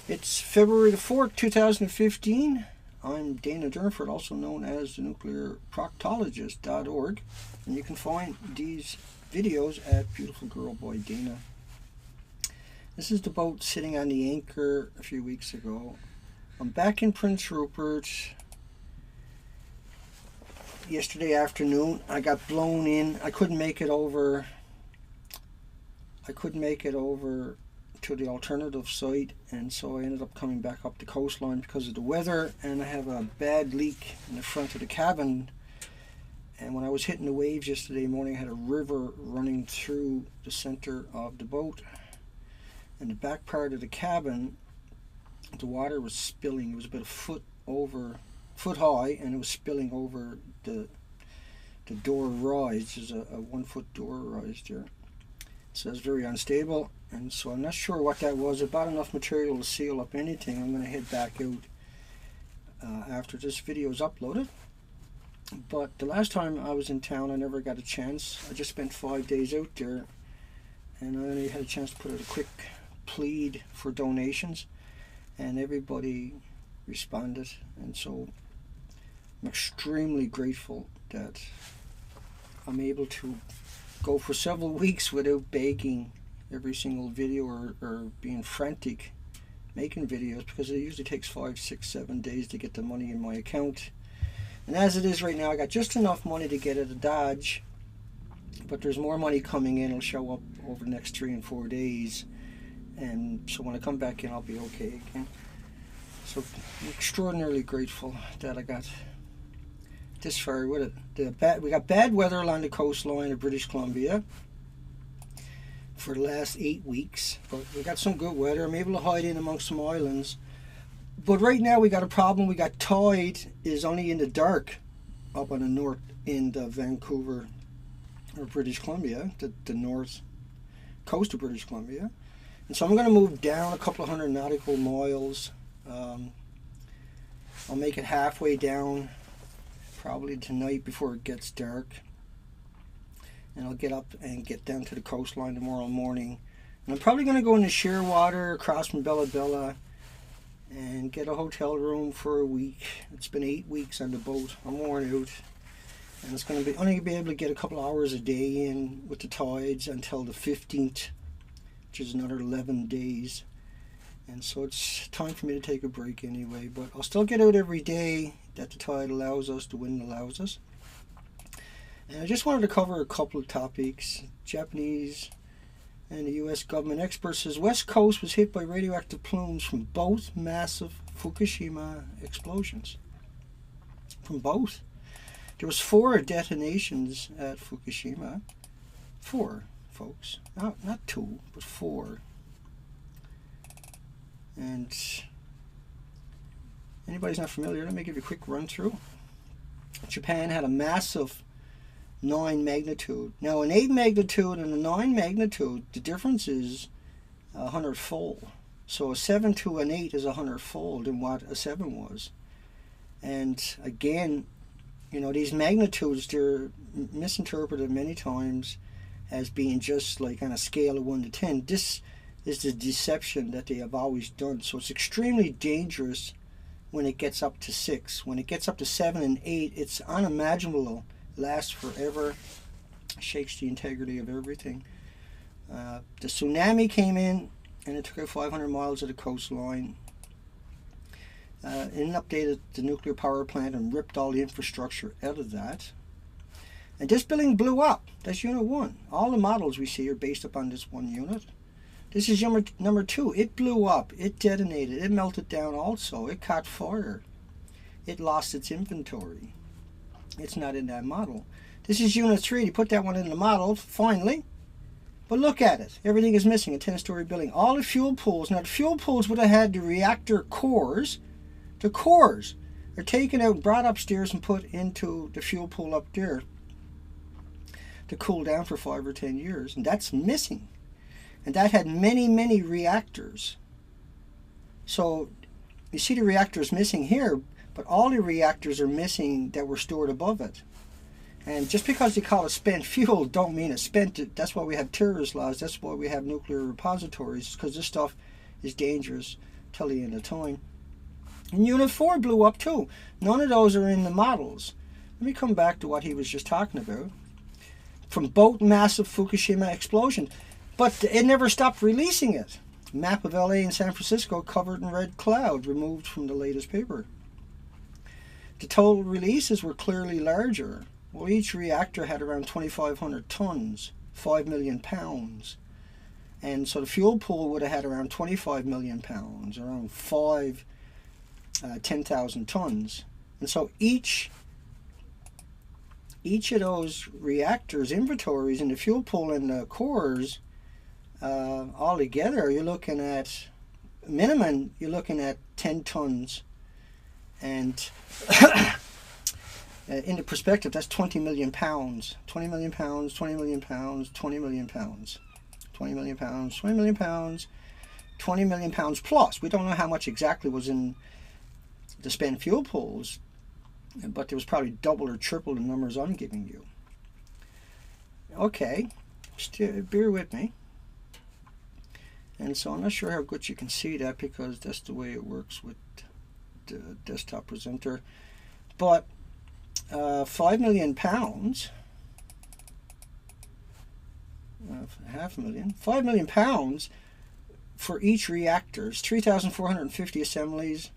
It's February the 4th, 2015. I'm Dana Durnford, also known as the nuclearproctologist.org, and you can find these videos at Beautiful Girl Boy Dana. This is the boat sitting on the anchor a few weeks ago. I'm back in Prince Rupert. Yesterday afternoon, I got blown in. I couldn't make it over to the alternative site, and so I ended up coming back up the coastline because of the weather, and I have a bad leak in the front of the cabin. And when I was hitting the waves yesterday morning, I had a river running through the center of the boat, and the back part of the cabin, the water was spilling. It was about a foot high, and it was spilling over the door rise. There's a 1 foot door rise there, so it's very unstable. And so I'm not sure what that was. About enough material to seal up anything. I'm going to head back out after this video is uploaded. But the last time I was in town, I never got a chance. I just spent 5 days out there, and I only had a chance to put out a quick plead for donations, and everybody responded. And so I'm extremely grateful that I'm able to go for several weeks without begging every single video or being frantic making videos, because it usually takes 5, 6, 7 days to get the money in my account. And as it is right now, I got just enough money to get out of Dodge, but there's more money coming in. It'll show up over the next 3 and 4 days, and so when I come back in, I'll be okay again. So I'm extraordinarily grateful that I got this far with it. We got bad weather along the coastline of British Columbia for the last 8 weeks, but we got some good weather. I'm able to hide in amongst some islands, but right now we got a problem. We got tide is only in the dark up on the north end of Vancouver or British Columbia, the north coast of British Columbia. And so I'm going to move down a couple of 100 nautical miles. I'll make it halfway down probably tonight before it gets dark, and I'll get up and get down to the coastline tomorrow morning. And I'm probably going to go into Shearwater across from Bella Bella and get a hotel room for a week. It's been 8 weeks on the boat. I'm worn out, and it's going to be only be able to get a couple hours a day in with the tides until the 15th, which is another 11 days. And so it's time for me to take a break anyway, but I'll still get out every day that the tide allows us, the wind allows us. And I just wanted to cover a couple of topics. Japanese and the US government expert says West Coast was hit by radioactive plumes from both massive Fukushima explosions. From both. There was 4 detonations at Fukushima. 4, folks. Not 2, but 4. And anybody's not familiar, let me give you a quick run through. Japan had a massive 9 magnitude. Now an 8 magnitude and a 9 magnitude, the difference is 100-fold. So a 7 to an 8 is 100-fold in what a 7 was. And again, you know, these magnitudes, they're misinterpreted many times as being just like on a scale of 1 to 10. This is the deception that they have always done. So it's extremely dangerous when it gets up to 6. When it gets up to 7 and 8, it's unimaginable. Lasts forever, shakes the integrity of everything. The tsunami came in, and it took out 500 miles of the coastline. It updated the nuclear power plant and ripped all the infrastructure out of that. And this building blew up. That's unit 1. All the models we see are based upon this one unit. This is number 2. It blew up. It detonated. It melted down also. It caught fire. It lost its inventory. It's not in that model. This is unit 3. You put that one in the model, finally. But look at it. Everything is missing. A 10-story building. All the fuel pools. Now, the fuel pools would have had the reactor cores. The cores are taken out, brought upstairs, and put into the fuel pool up there to cool down for 5 or 10 years. And that's missing. And that had many, many reactors. So, you see the reactors missing here, but all the reactors are missing that were stored above it. And just because they call it spent fuel don't mean it's spent. That's why we have terrorist laws. That's why we have nuclear repositories, because this stuff is dangerous. till the end of time. And Unit 4 blew up too. None of those are in the models. Let me come back to what he was just talking about. From boat massive Fukushima explosion. But it never stopped releasing it. Map of LA and San Francisco covered in red cloud, removed from the latest paper. The total releases were clearly larger. Well, each reactor had around 2,500 tons, 5 million pounds. And so the fuel pool would have had around 25 million pounds, around 10,000 tons. And so each of those reactors, inventories in the fuel pool and the cores, all together, you're looking at minimum, you're looking at 10 tons. And into perspective, that's 20 million pounds. 20 million pounds, 20 million pounds, 20 million pounds. 20 million pounds, 20 million pounds, 20 million pounds plus. We don't know how much exactly was in the spent fuel pools, but there was probably double or triple the numbers I'm giving you. Okay, bear with me. And so I'm not sure how good you can see that, because that's the way it works with the desktop presenter. But 5 million pounds, 5 million pounds for each reactor. 3,450 assemblies,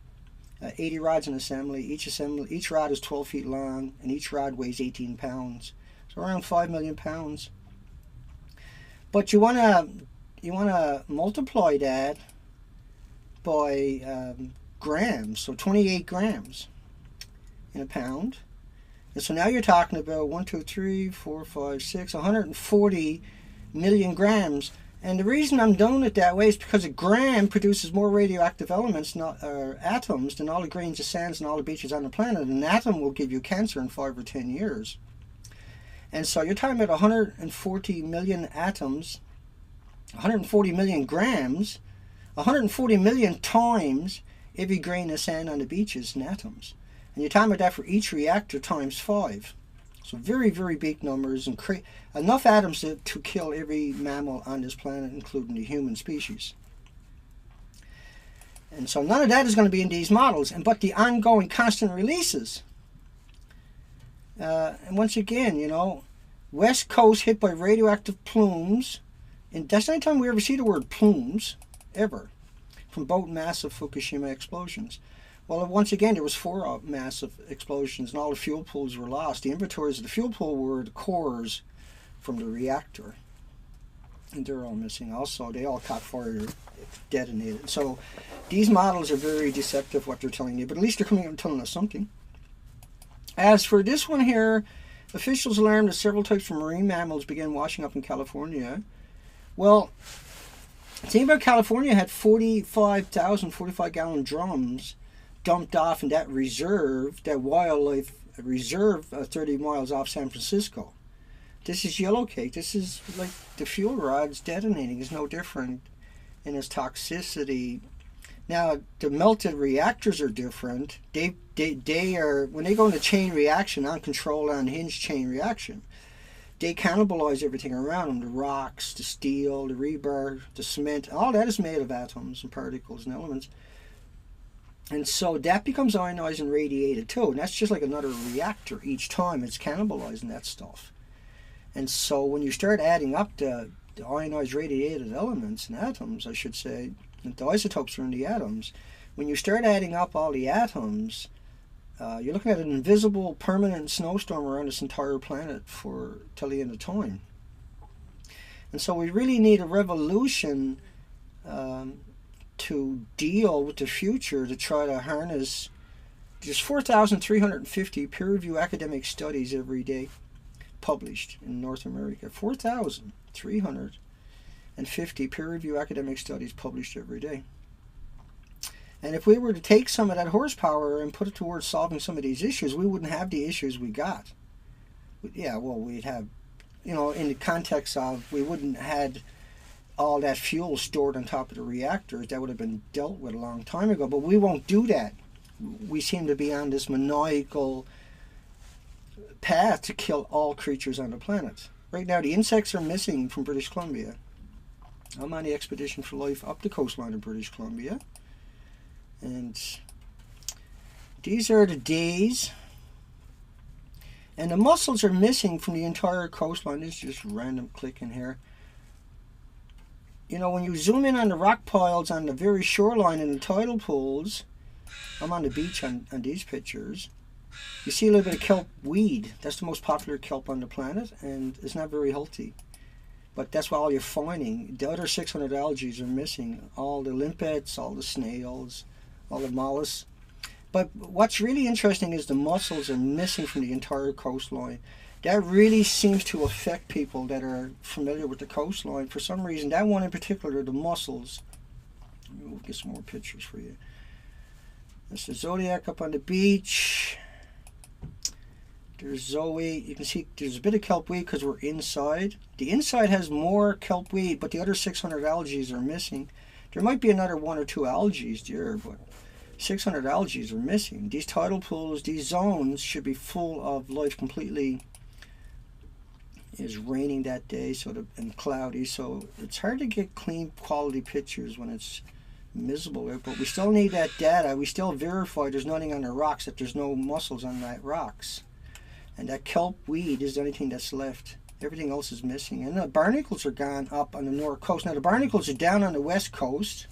80 rods in assembly. Each rod is 12 feet long, and each rod weighs 18 pounds. So around 5 million pounds. But you want to multiply that by grams, so 28 grams in a pound. And so now you're talking about 140 million grams. And the reason I'm doing it that way is because a gram produces more radioactive elements, atoms, than all the grains of sands and all the beaches on the planet. An atom will give you cancer in 5 or 10 years. And so you're talking about 140 million atoms, 140 million grams, 140 million times every grain of sand on the beaches and atoms. And you're talking about that for each reactor times 5. So very, very big numbers, and enough atoms to kill every mammal on this planet, including the human species. And so none of that is going to be in these models, but the ongoing constant releases. And once again, you know, West Coast hit by radioactive plumes. And that's the only time we ever see the word plumes, ever, from both massive Fukushima explosions. Well, once again, there was 4 massive explosions, and all the fuel pools were lost. The inventories of the fuel pool were the cores from the reactor, and they're all missing also. They all caught fire, detonated. So these models are very deceptive, what they're telling you, but at least they're coming up and telling us something. As for this one here, officials alarmed that several types of marine mammals began washing up in California. Well, the thing about California had 45,000 45-gallon drums dumped off in that reserve, that wildlife reserve 30 miles off San Francisco. This is yellow cake. This is like the fuel rods detonating. Is no different in its toxicity. Now, the melted reactors are different. They are, when they go into chain reaction, uncontrolled, unhinged chain reaction, they cannibalize everything around them. The rocks, the steel, the rebar, the cement, all that is made of atoms and particles and elements. And so that becomes ionized and radiated too. And that's just like another reactor each time. It's cannibalizing that stuff. And so when you start adding up the ionized radiated elements and atoms, I should say, and the isotopes are in the atoms, when you start adding up all the atoms, you're looking at an invisible permanent snowstorm around this entire planet till the end of time. And so we really need a revolution to deal with the future, to try to harness. There's 4,350 peer-reviewed academic studies every day published in North America. 4,350 peer-reviewed academic studies published every day. And if we were to take some of that horsepower and put it towards solving some of these issues, we wouldn't have the issues we got. Yeah, well, we'd have, you know, in the context of, we wouldn't had all that fuel stored on top of the reactors. That would have been dealt with a long time ago, but we won't do that. We seem to be on this maniacal path to kill all creatures on the planet. Right now, the insects are missing from British Columbia. I'm on the expedition for life up the coastline of British Columbia. And these are the days. And the mussels are missing from the entire coastline. This is just random clicking here. You know, when you zoom in on the rock piles on the very shoreline in the tidal pools, I'm on the beach on these pictures, you see a little bit of kelp weed. That's the most popular kelp on the planet, and it's not very healthy. But that's all you're finding. The other 600 algae are missing. All the limpets, all the snails, all the mollusks. But what's really interesting is the mussels are missing from the entire coastline. That really seems to affect people that are familiar with the coastline. For some reason, that one in particular, the mussels. We'll get some more pictures for you. That's the Zodiac up on the beach. There's Zoe. You can see there's a bit of kelp weed because we're inside. The inside has more kelp weed, but the other 600 algae are missing. There might be another 1 or 2 algae there, but 600 algae are missing. These tidal pools, these zones should be full of life completely. It's raining that day and cloudy, so it's hard to get clean quality pictures when it's miserable out, but we still need that data. We still verify there's nothing on the rocks, that there's no mussels on that rocks. And that kelp weed is the only thing that's left. Everything else is missing. And the barnacles are gone up on the north coast. Now the barnacles are down on the west coast.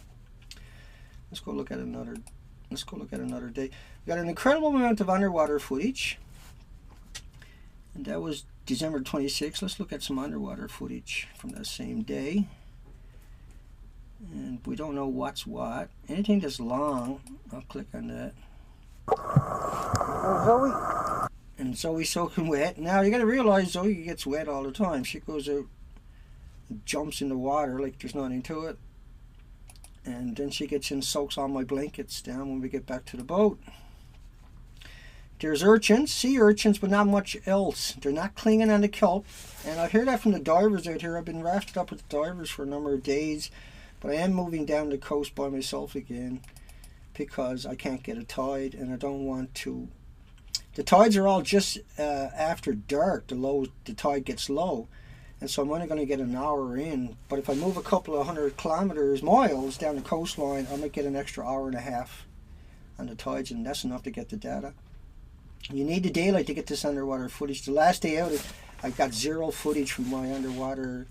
Let's go look at another day. We got an incredible amount of underwater footage. And that was December 26th. Let's look at some underwater footage from that same day. And we don't know what's what. Anything that's long, I'll click on that. Oh, Zoe. And Zoe's soaking wet. Now you got to realize Zoe gets wet all the time. She goes out and jumps in the water like there's nothing to it. And then she gets in, soaks all my blankets down when we get back to the boat. There's urchins, sea urchins, but not much else. They're not clinging on the kelp. And I hear that from the divers out here. I've been rafted up with the divers for a number of days. But I am moving down the coast by myself again because I can't get a tide and I don't want to. The tides are all just after dark. The tide gets low. And so I'm only going to get an hour in. But if I move a couple of 100 miles down the coastline, I might get an extra hour and a half on the tides, and that's enough to get the data. You need the daylight to get this underwater footage. The last day out, I got zero footage from my underwater.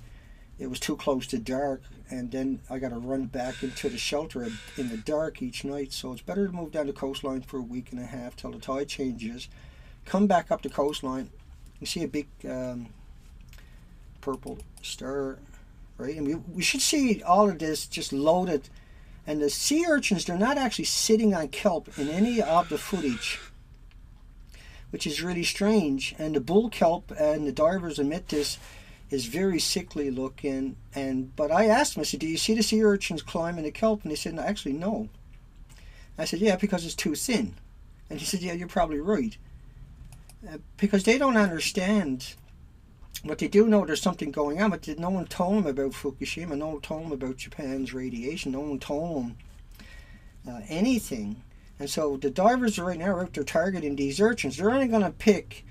It was too close to dark, and then I got to run back into the shelter in the dark each night. So it's better to move down the coastline for a week and a half till the tide changes. Come back up the coastline. You see a big purple star, right? And we should see all of this just loaded. And the sea urchins, they're not actually sitting on kelp in any of the footage, which is really strange. And the bull kelp, and the divers admit this, is very sickly looking. But I asked them, I said, do you see the sea urchins climbing the kelp? And they said, no, actually, no. I said, yeah, because it's too thin. And he said, yeah, you're probably right. Because they don't understand. What they do know, there's something going on, but no one told them about Fukushima. No one told them about Japan's radiation. No one told them anything. And so the divers right now are out there targeting these urchins. They're only going to pick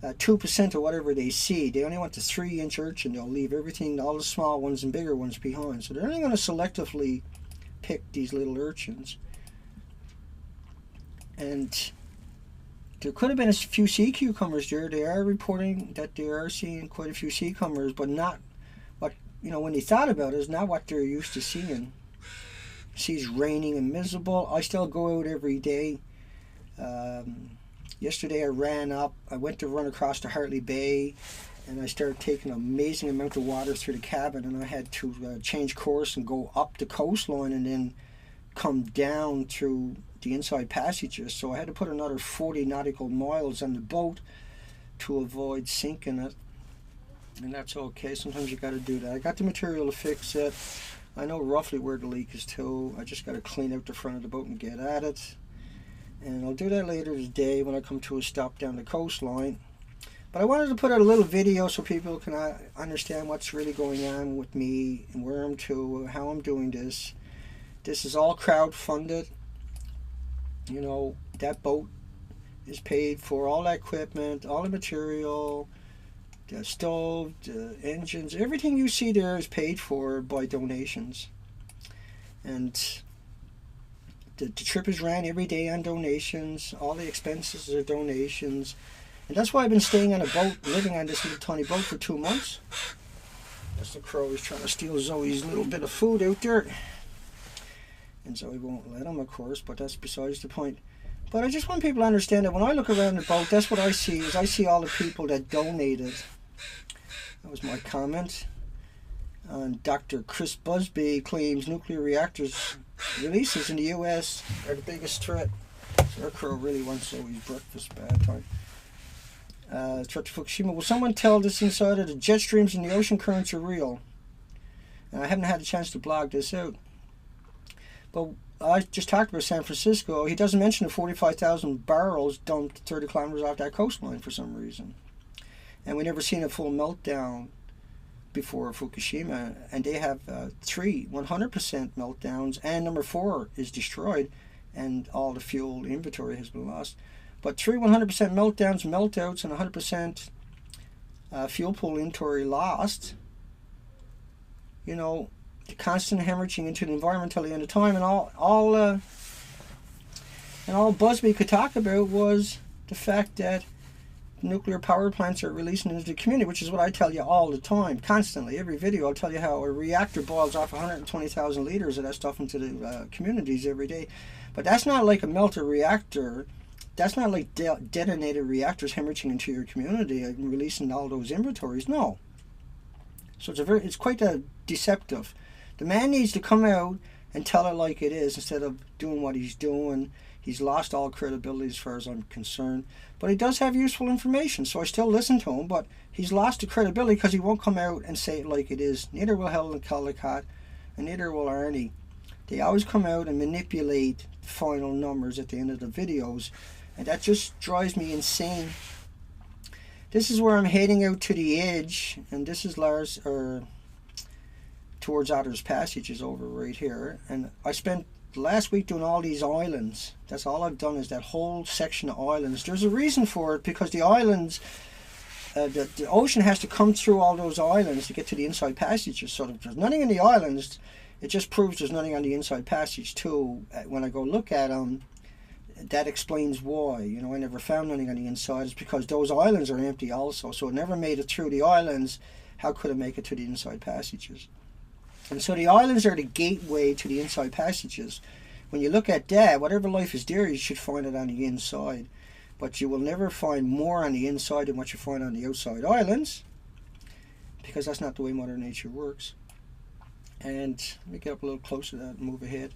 2% of whatever they see. They only want the 3-inch urchin. They'll leave everything, all the small ones and bigger ones behind. So they're only going to selectively pick these little urchins. And there could have been a few sea cucumbers there. They are reporting that they are seeing quite a few sea cucumbers, but not what, when they thought about it, is not what they're used to seeing. Sea's raining and miserable. I still go out every day. Yesterday I went to run across the Hartley Bay, and I started taking an amazing amount of water through the cabin, and I had to change course and go up the coastline and then come down through the inside passages. So I had to put another 40 nautical miles on the boat to avoid sinking it, and that's okay. Sometimes you got to do that. I got the material to fix it. I know roughly where the leak is too. I just got to clean out the front of the boat and get at it. And I'll do that later today when I come to a stop down the coastline. But I wanted to put out a little video so people can understand what's really going on with me and where I'm to, how I'm doing this. This is all crowd-funded. That boat is paid for, all that equipment, all the material, the stove, the engines, everything you see there is paid for by donations. And the trip is ran every day on donations. All the expenses are donations. And that's why I've been staying on a boat, living on this little tiny boat for 2 months. That's the crow. He's trying to steal Zoe's little bit of food out there. And Zoe won't let him, of course, but that's besides the point. But I just want people to understand that when I look around the boat, that's what I see, is I see all the people that donated. That was my comment. And Dr. Chris Busby claims nuclear reactors releases in the US are the biggest threat. So our crow really wants Zoe's breakfast bad time. Threat to Fukushima. Will someone tell this insider the jet streams and the ocean currents are real? And I haven't had a chance to blog this out. But I just talked about San Francisco. He doesn't mention the 45,000 barrels dumped 30 kilometers off that coastline for some reason. And we never seen a full meltdown before Fukushima. And they have 3 100% meltdowns, and number 4 is destroyed, and all the fuel inventory has been lost. But 3 100% meltdowns, meltouts, and 100% fuel pool inventory lost. You know, the constant hemorrhaging into the environment till the end of time, and all Busby could talk about was the fact that nuclear power plants are releasing into the community, which is what I tell you all the time, constantly. Every video I'll tell you how a reactor boils off 120,000 liters of that stuff into the communities every day. But that's not like a melter reactor. That's not like detonated reactors hemorrhaging into your community and releasing all those inventories. No. So it's quite deceptive. The man needs to come out and tell it like it is instead of doing what he's doing. He's lost all credibility as far as I'm concerned. But he does have useful information, so I still listen to him. But he's lost the credibility because he won't come out and say it like it is. Neither will Helen Caldicott, and neither will Arnie. They always come out and manipulate the final numbers at the end of the videos. And that just drives me insane. This is where I'm heading out to the edge. And this is Lars, towards Otter's Passage is over right here. And I spent last week doing all these islands. That's all I've done, is that whole section of islands. There's a reason for it, because the islands, the ocean has to come through all those islands to get to the inside passages. So if there's nothing in the islands, it just proves there's nothing on the inside passage too. When I go look at them, that explains why. You know, I never found anything on the inside. It's because those islands are empty also. So it never made it through the islands. How could it make it to the inside passages? And so the islands are the gateway to the inside passages. When you look at that, whatever life is there, you should find it on the inside. But you will never find more on the inside than what you find on the outside islands, because that's not the way Mother Nature works. And let me get up a little closer to that and move ahead.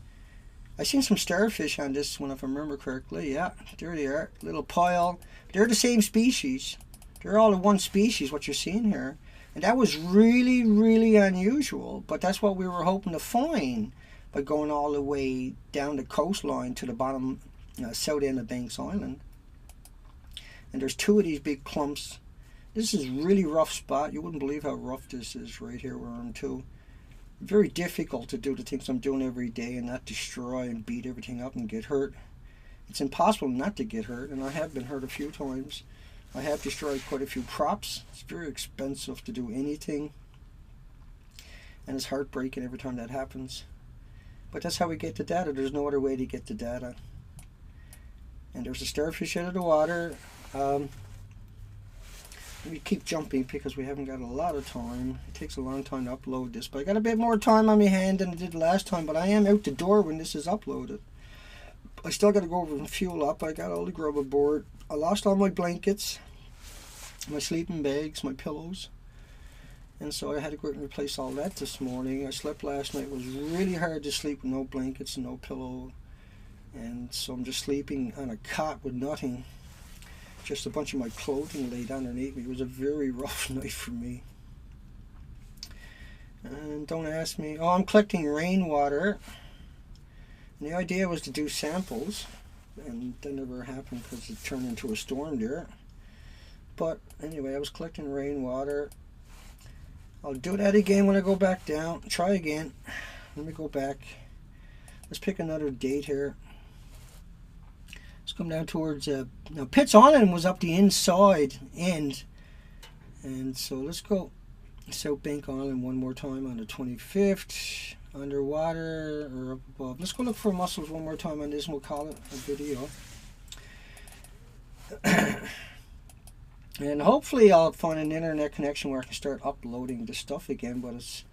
I seen some starfish on this one, if I remember correctly. Yeah, there they are. Little pile. They're the same species. They're all in one species, what you're seeing here. And that was really, really unusual. But that's what we were hoping to find by going all the way down the coastline to the bottom, south end of Bain Sound. And there's 2 of these big clumps. This is a really rough spot. You wouldn't believe how rough this is right here where I'm too. Very difficult to do the things I'm doing every day and not destroy and beat everything up and get hurt. It's impossible not to get hurt, and I have been hurt a few times. I have destroyed quite a few props. It's very expensive to do anything, and it's heartbreaking every time that happens. But that's how we get the data. There's no other way to get the data. And there's a starfish out of the water. We keep jumping because we haven't got a lot of time. It takes a long time to upload this, but I got a bit more time on my hand than I did last time. But I am out the door when this is uploaded. I still got to go over and fuel up. I got all the grub aboard. I lost all my blankets, my sleeping bags, my pillows, and so I had to go out and replace all that this morning. I slept last night. It was really hard to sleep with no blankets and no pillow, and so I'm just sleeping on a cot with nothing, just a bunch of my clothing laid underneath me. It was a very rough night for me. And don't ask me. Oh, I'm collecting rainwater, and the idea was to do samples, and that never happened because it turned into a storm there. But anyway, I was collecting rainwater. I'll do that again when I go back down. Try again. Let me go back. Let's pick another date here. Let's come down towards now Pitt's Island was up the inside end, and so let's go South Bank Island one more time on the 25th. underwater or up above. Let's go look for mussels one more time on this and we'll call it a video. And hopefully I'll find an internet connection where I can start uploading this stuff again, but it's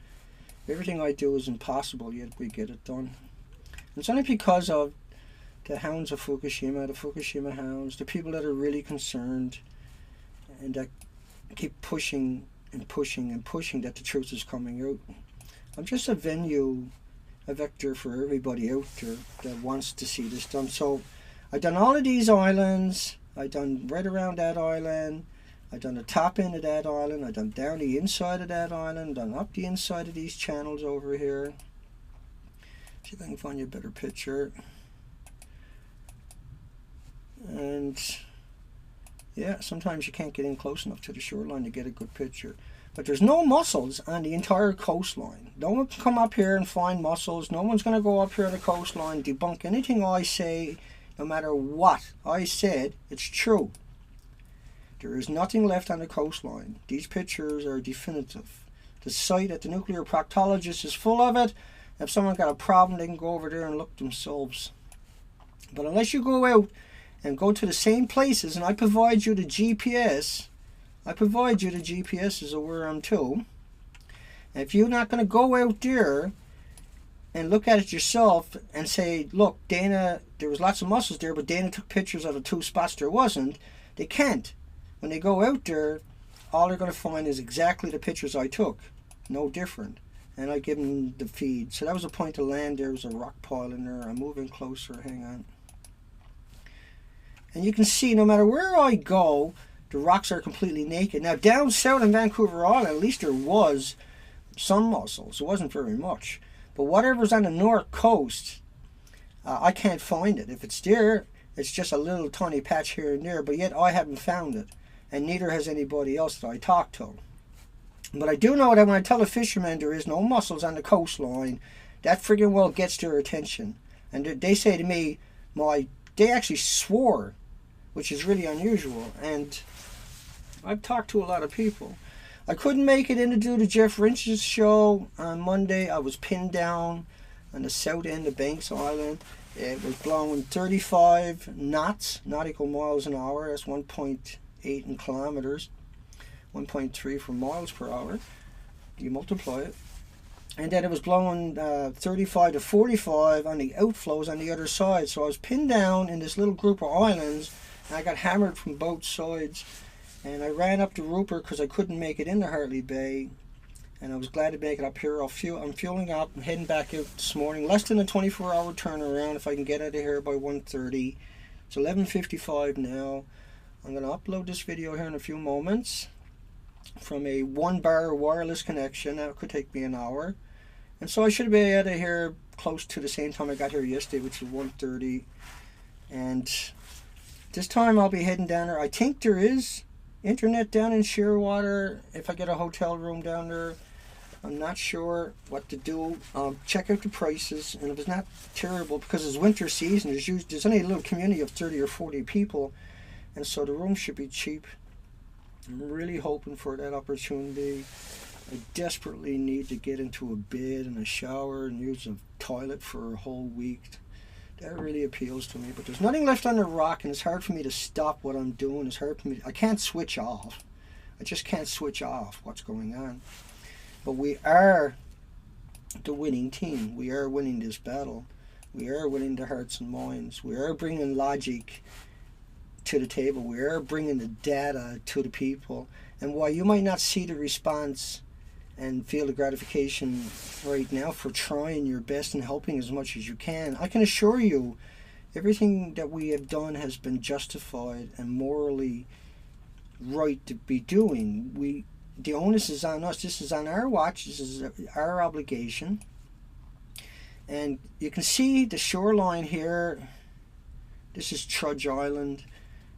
everything I do is impossible yet we get it done. And it's only because of the hounds of Fukushima, the Fukushima hounds, the people that are really concerned and that keep pushing and pushing and pushing that the truth is coming out. I'm just a vector for everybody out there that wants to see this done. So I've done all of these islands. I've done right around that island. I've done the top end of that island. I've done down the inside of that island. Done up the inside of these channels over here. See if I can find you a better picture. And yeah, sometimes you can't get in close enough to the shoreline to get a good picture. But there's no mussels on the entire coastline. No one can come up here and find mussels. No one's going to go up here on the coastline, debunk anything I say, no matter what I said. It's true. There is nothing left on the coastline. These pictures are definitive. The site at the nuclear proctologist is full of it. If someone got a problem, they can go over there and look themselves. But unless you go out and go to the same places, and I provide you the GPS, of where I'm to. And if you're not going to go out there and look at it yourself and say, look, Dana, there was lots of mussels there, but Dana took pictures of the 2 spots there wasn't, they can't. When they go out there, all they're going to find is exactly the pictures I took, no different. And I give them the feed. So that was a point of land. There was a rock pile in there. I'm moving closer. Hang on. And you can see no matter where I go, the rocks are completely naked. Now down south in Vancouver Island, at least there was some mussels. It wasn't very much. But whatever's on the north coast, I can't find it. If it's there, it's just a little tiny patch here and there. But yet I haven't found it. And neither has anybody else that I talk to. But I do know that when I tell a fisherman there is no mussels on the coastline, that friggin' well gets their attention. And they say to me, they actually swore, which is really unusual. And I've talked to a lot of people. I couldn't make it in to do the Jeff Lynch's show on Monday. I was pinned down on the south end of Bain Sound. It was blowing 35 knots, nautical miles an hour. That's 1.8 in kilometers, 1.3 for miles per hour. You multiply it. And then it was blowing 35 to 45 on the outflows on the other side. So I was pinned down in this little group of islands, and I got hammered from both sides. And I ran up to Rupert because I couldn't make it into Hartley Bay. And I was glad to make it up here. I'm fueling up and heading back out this morning. Less than a 24-hour turnaround if I can get out of here by 1:30. It's 11:55 now. I'm going to upload this video here in a few moments from a 1-bar wireless connection. That could take me an hour. And so I should be out of here close to the same time I got here yesterday, which is 1:30. And this time I'll be heading down there. I think there is internet down in Shearwater if I get a hotel room down there. I'm not sure what to do. Check out the prices, and if it's not terrible, because it's winter season, there's only a little community of 30 or 40 people, and so the room should be cheap. I'm really hoping for that opportunity. I desperately need to get into a bed and a shower and use a toilet for a whole week. That really appeals to me. But there's nothing left on the rock, and it's hard for me to stop what I'm doing. It's hard for me. I can't switch off. I just can't switch off what's going on. But we are the winning team. We are winning this battle. We are winning the hearts and minds. We are bringing logic to the table. We are bringing the data to the people. And while you might not see the response and feel the gratification right now for trying your best and helping as much as you can, I can assure you everything that we have done has been justified and morally right to be doing. The onus is on us. This is on our watch. This is our obligation. And you can see the shoreline here. This is Trudge Island.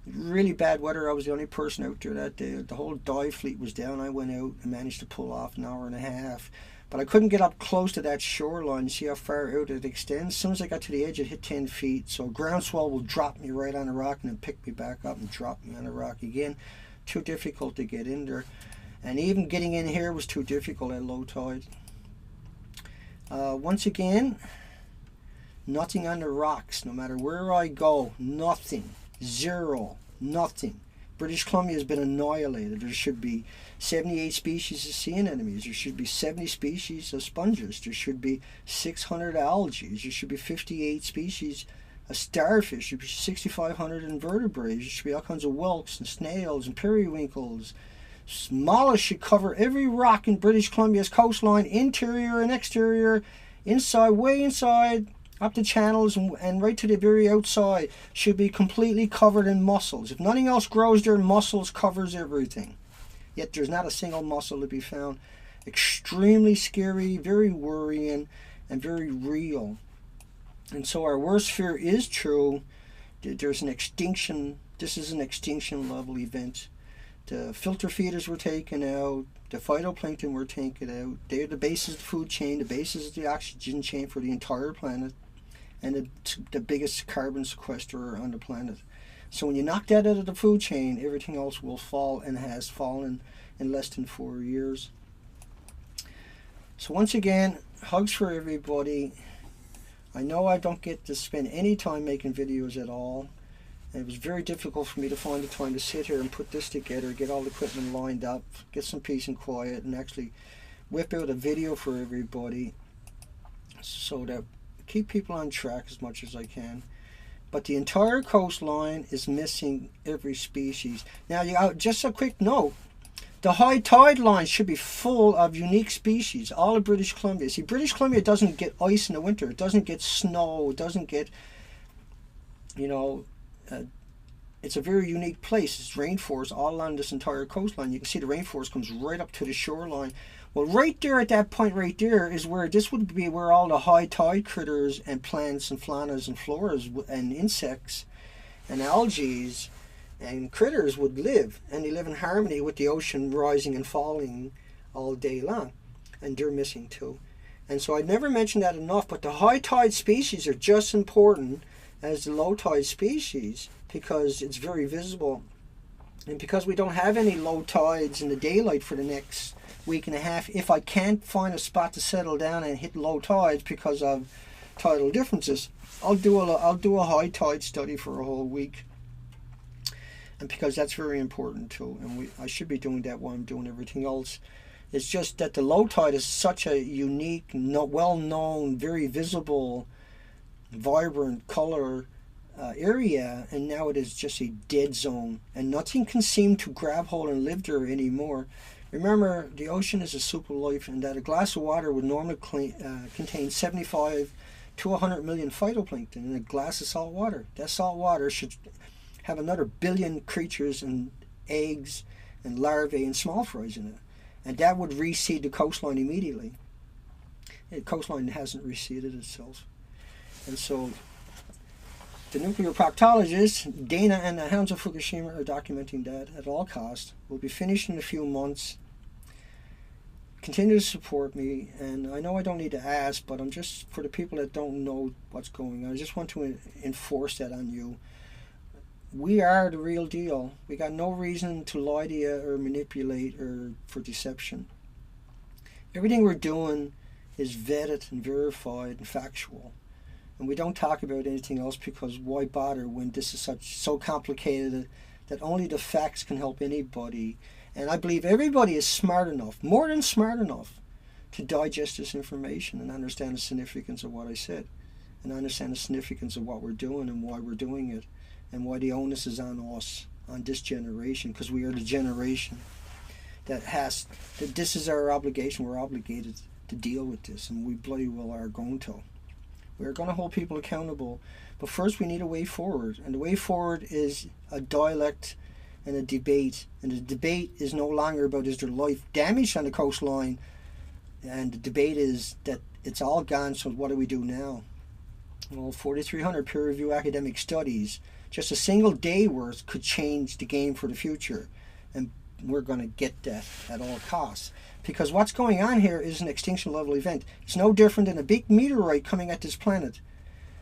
Really bad weather. I was the only person out there that day. The whole dive fleet was down. I went out and managed to pull off an hour and a half. But I couldn't get up close to that shoreline. See how far out it extends? As soon as I got to the edge, it hit 10 feet. So ground swell will drop me right on the rock and then pick me back up and drop me on the rock again. Too difficult to get in there. And even getting in here was too difficult at low tide. Once again, nothing on the rocks, no matter where I go, nothing, zero, nothing. British Columbia has been annihilated. There should be 78 species of sea anemones. There should be 70 species of sponges. There should be 600 algae. There should be 58 species of starfish. There should be 6,500 invertebrates. There should be all kinds of whelks and snails and periwinkles. Mollusks should cover every rock in British Columbia's coastline, interior and exterior, inside, way inside, up the channels and right to the very outside, should be completely covered in mussels. If nothing else grows there, mussels covers everything. Yet there's not a single mussel to be found. Extremely scary, very worrying, and very real. And so our worst fear is true. There's an extinction. This is an extinction level event. The filter feeders were taken out. The phytoplankton were taken out. They're the basis of the food chain, the basis of the oxygen chain for the entire planet, and the biggest carbon sequesterer on the planet. So when you knock that out of the food chain, everything else will fall, and has fallen in less than 4 years. So once again, hugs for everybody. I know I don't get to spend any time making videos at all. And it was very difficult for me to find the time to sit here and put this together, get all the equipment lined up, get some peace and quiet, and actually whip out a video for everybody so that keep people on track as much as I can. But the entire coastline is missing every species. Now, just a quick note, the high tide line should be full of unique species, all of British Columbia. See, British Columbia doesn't get ice in the winter, it doesn't get snow, it doesn't get, you know, it's a very unique place. It's rainforest all along this entire coastline. You can see the rainforest comes right up to the shoreline. Well, right there at that point right there is where this would be where all the high tide critters and plants and faunas and floras and insects and algae and critters would live. And they live in harmony with the ocean rising and falling all day long. And they're missing too. And so I never mentioned that enough, but the high tide species are just as important as the low tide species because it's very visible. And because we don't have any low tides in the daylight for the next week and a half, if I can't find a spot to settle down and hit low tides because of tidal differences, I'll do a high tide study for a whole week. And because that's very important too, and I should be doing that while I'm doing everything else. It's just that the low tide is such a unique, well-known, very visible, vibrant color area, and now it is just a dead zone, and nothing can seem to grab hold and live there anymore. Remember, the ocean is a soup of life, and that a glass of water would normally contain 75 to 100 million phytoplankton in a glass of salt water. That salt water should have another billion creatures and eggs and larvae and small fries in it, and that would reseed the coastline immediately. The coastline hasn't reseeded itself. And so the nuclear proctologists, Dana and the Hounds of Fukushima, are documenting that at all costs. We'll be finished in a few months. Continue to support me, and I know I don't need to ask, but I'm just, for the people that don't know what's going on, I just want to enforce that on you. We are the real deal. We got no reason to lie to you or manipulate or for deception. Everything we're doing is vetted and verified and factual. And we don't talk about anything else because why bother when this is so complicated that only the facts can help anybody. And I believe everybody is smart enough, more than smart enough, to digest this information and understand the significance of what I said, and understand the significance of what we're doing and why we're doing it, and why the onus is on us, on this generation, because we are the generation that this is our obligation. We're obligated to deal with this, and we bloody well are going to. We're going to hold people accountable, but first we need a way forward, and the way forward is a dialect and a debate, and the debate is no longer about is there life damage on the coastline, and the debate is that it's all gone, so what do we do now? Well, 4,300 peer-reviewed academic studies, just a single day worth could change the game for the future, and we're going to get that at all costs. Because what's going on here is an extinction level event. It's no different than a big meteorite coming at this planet,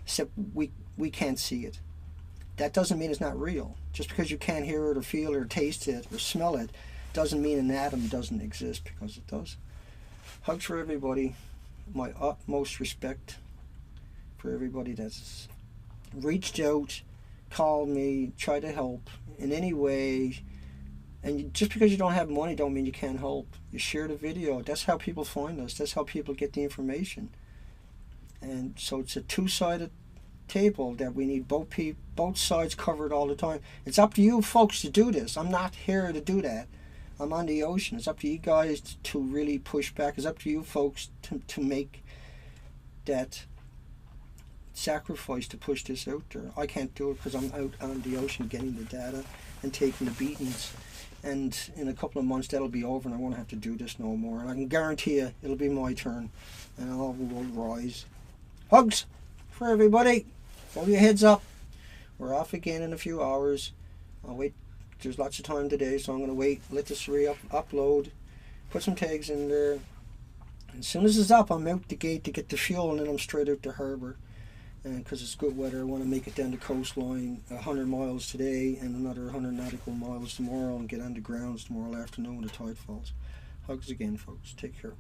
except we can't see it. That doesn't mean it's not real. Just because you can't hear it or feel it or taste it or smell it doesn't mean an atom doesn't exist, because it does. Hugs for everybody. my utmost respect for everybody that's reached out, called me, tried to help in any way. And just because you don't have money don't mean you can't help. You share the video. That's how people find us. That's how people get the information. And so it's a two-sided table that we need both sides covered all the time. It's up to you folks to do this. I'm not here to do that. I'm on the ocean. It's up to you guys to really push back. It's up to you folks to make that sacrifice to push this out there. I can't do it because I'm out on the ocean getting the data and taking the beatings. And in a couple of months that'll be over and I won't have to do this no more. And I can guarantee you it'll be my turn and all will rise. Hugs for everybody. Hold your heads up. We're off again in a few hours. I'll wait. There's lots of time today, so I'm going to wait. Let this upload. Put some tags in there. As soon as it's up, I'm out the gate to get the fuel, and then I'm straight out to harbour. And because it's good weather, I want to make it down the coastline 100 miles today and another 100 nautical miles tomorrow and get on the grounds tomorrow afternoon when the tide falls. Hugs again, folks. Take care.